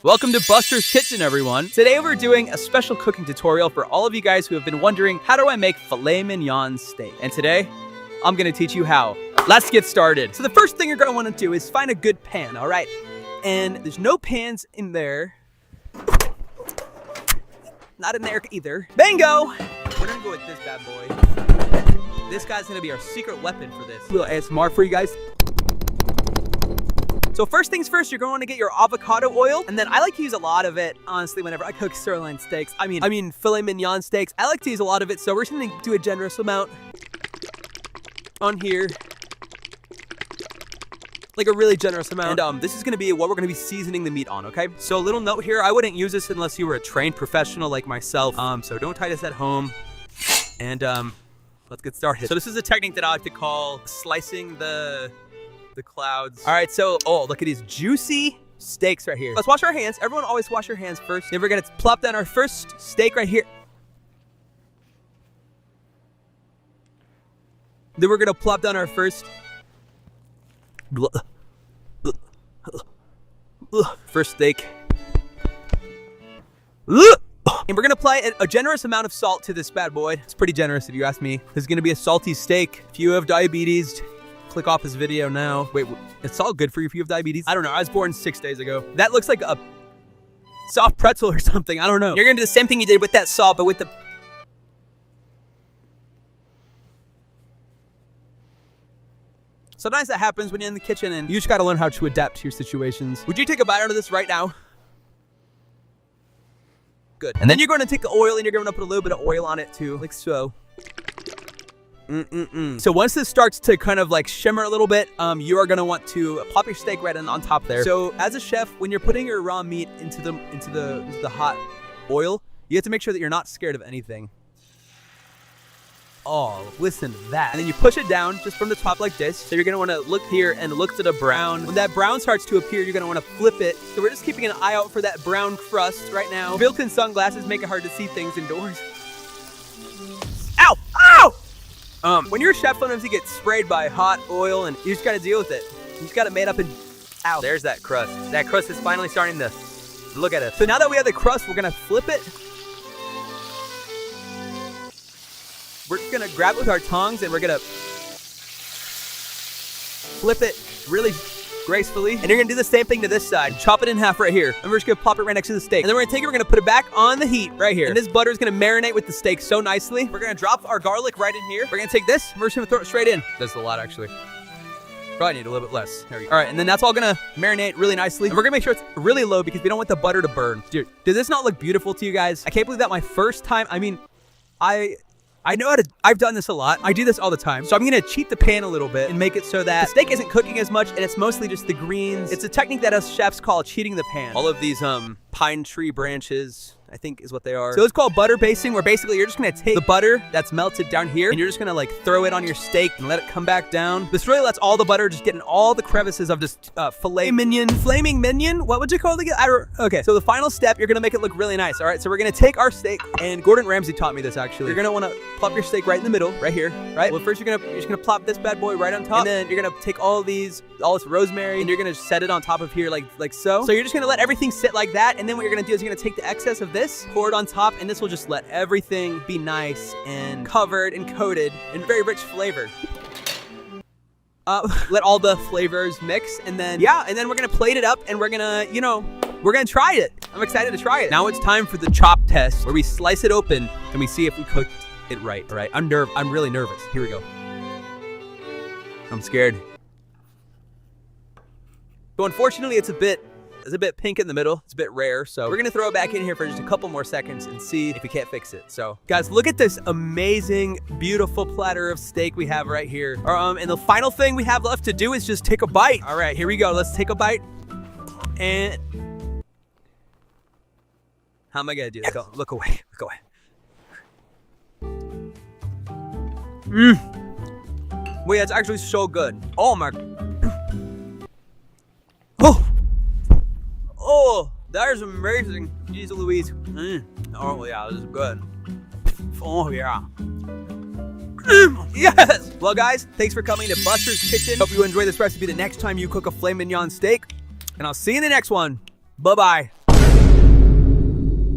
Welcome to Buster's Kitchen, everyone. Today we're doing a special cooking tutorial for all of you guys who have been wondering, how do I make filet mignon steak? And today, I'm gonna teach you how. Let's get started. So the first thing you're gonna wanna do is find a good pan, all right? And there's no pans in there. Not in there either. Bingo! We're gonna go with this bad boy. This guy's gonna be our secret weapon for this. A little ASMR for you guys. So first things first, you're going to get your avocado oil, and then I like to use a lot of it, honestly, whenever I cook sirloin steaks. I mean filet mignon steaks. I like to use a lot of it, so we're just gonna do a generous amount on here. Like a really generous amount. And this is gonna be what we're gonna be seasoning the meat on, okay? So a little note here, I wouldn't use this unless you were a trained professional like myself. So don't try this at home. And let's get started. So this is a technique that I like to call slicing the clouds. All right, so, oh, look at these juicy steaks right here. Let's wash our hands. Everyone always wash your hands first. Then we're gonna plop down our first steak right here. Then we're gonna plop down our first steak. And we're gonna apply a generous amount of salt to this bad boy. It's pretty generous if you ask me. This is gonna be a salty steak. If you have diabetes, click off this video now. Wait, it's all good for you if you have diabetes? I don't know, I was born 6 days ago. That looks like a soft pretzel or something, I don't know. You're gonna do the same thing you did with that salt, but with the... Sometimes that happens when you're in the kitchen and you just gotta learn how to adapt to your situations. Would you take a bite out of this right now? Good. And then you're gonna take the oil and you're gonna put a little bit of oil on it too, like so. So once this starts to kind of like shimmer a little bit, you are gonna want to plop your steak right on top there. So as a chef, when you're putting your raw meat into the hot oil, you have to make sure that you're not scared of anything. Oh, listen to that. And then you push it down just from the top like this. So you're gonna wanna look here and look to the brown. When that brown starts to appear, you're gonna wanna flip it. So we're just keeping an eye out for that brown crust right now. Built-in sunglasses make it hard to see things indoors. Ow! Ow! When you're a chef, sometimes you get sprayed by hot oil and you just gotta deal with it. You just got it made up and, ow, there's that crust. That crust is finally starting to look at us. So now that we have the crust, we're gonna flip it. We're just gonna grab it with our tongs and we're gonna flip it really gracefully. And you're gonna do the same thing to this side. Chop it in half right here. And we're just gonna plop it right next to the steak. And then we're gonna take it, we're gonna put it back on the heat right here. And this butter is gonna marinate with the steak so nicely. We're gonna drop our garlic right in here. We're gonna take this, we're just gonna throw it straight in. That's a lot actually. Probably need a little bit less. There we go. All right, and then that's all gonna marinate really nicely. And we're gonna make sure it's really low because we don't want the butter to burn. Dude, does this not look beautiful to you guys? I can't believe that my first time, I know how to, I've done this a lot. I do this all the time. So I'm gonna cheat the pan a little bit and make it so that the steak isn't cooking as much and it's mostly just the greens. It's a technique that us chefs call cheating the pan. All of these pine tree branches, I think is what they are. So it's called butter basting, where basically you're just gonna take the butter that's melted down here and you're just gonna like throw it on your steak and let it come back down. This really lets all the butter just get in all the crevices of this flaming mignon. What would you call it again? Okay, so the final step, you're gonna make it look really nice. All right, so we're gonna take our steak, and Gordon Ramsay taught me this actually. You're gonna wanna plop your steak right in the middle, right here, right? Well, first you're just gonna plop this bad boy right on top, and then you're gonna take all this rosemary, and you're gonna set it on top of here like so. So you're just gonna let everything sit like that, and then what you're gonna do is you're gonna take the excess of this, pour it on top, and this will just let everything be nice and covered and coated in very rich flavor. Let all the flavors mix, and then we're gonna plate it up, and we're gonna, we're gonna try it. I'm excited to try it. Now it's time for the chop test, where we slice it open and we see if we cooked it right. All right, I'm really nervous. Here we go. I'm scared. So unfortunately, it's a bit pink in the middle. It's a bit rare, so we're gonna throw it back in here for just a couple more seconds and see if we can't fix it. So guys, look at this amazing, beautiful platter of steak we have right here. And the final thing we have left to do is just take a bite. All right, here we go. Let's take a bite. And how am I gonna do this? Go, look away, look away. Wait, that's actually so good. Oh my. Oh, that is amazing. Jeez Louise. Oh yeah, this is good. Oh yeah. Yes! Well guys, thanks for coming to Buster's Kitchen. Hope you enjoy this recipe the next time you cook a filet mignon steak. And I'll see you in the next one. Bye-bye.